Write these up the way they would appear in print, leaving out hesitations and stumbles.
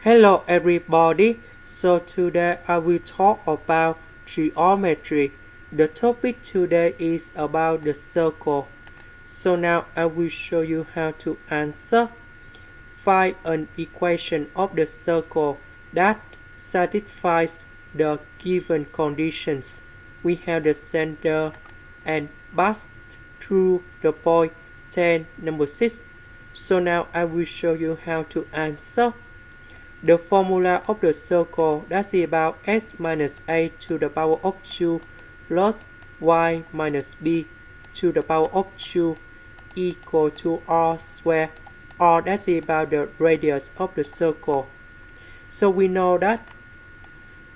Hello everybody, so today I will talk about geometry. The topic today is about the circle. So now I will show you how to answer. Find an equation of the circle that satisfies the given conditions. We have the center and pass through the point 10 number 6. So now I will show you how to answer. The formula of the circle that's about x minus a to the power of 2 plus y minus b to the power of 2 equal to r squared, or that's about the radius of the circle. So we know that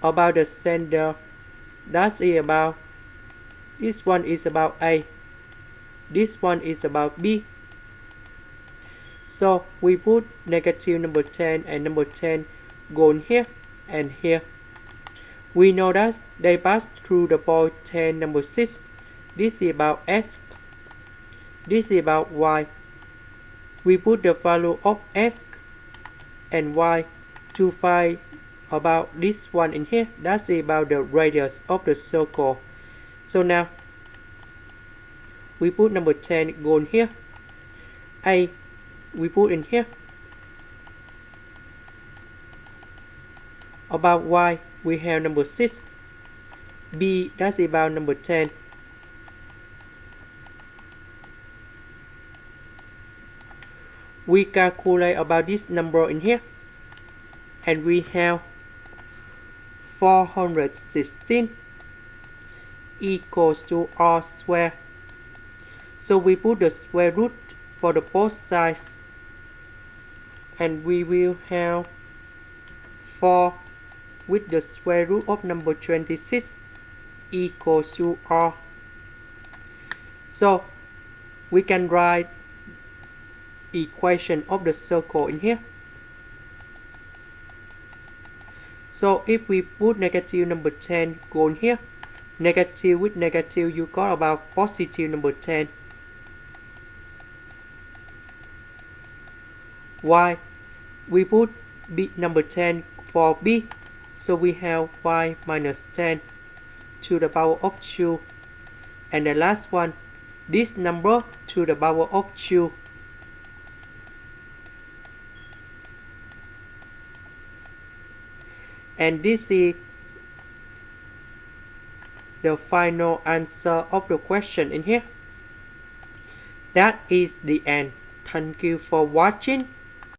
about the center, that's about, this one is about a, this one is about b. So we put negative number 10 and number 10 go in here and here. We know that they pass through the point 10 number 6. This is about x. This is about y. We put the value of x and y to find about this one in here. That's about the radius of the circle. So now we put number 10 go in here. A we put in here. About y, we have number 6. B, that's about number 10. We calculate about this number in here. And we have 416 equals to r squared. So we put the square root for the both sides. And we will have 4 with the square root of number 26 equals to r. So we can write equation of the circle in here. So if we put negative number 10 go in here, negative with negative you got about positive number 10. Y, we put b number 10 for b, so we have y minus 10 to the power of 2, and the last one, this number to the power of 2. And this is the final answer of the question in here. That is the end. Thank you for watching.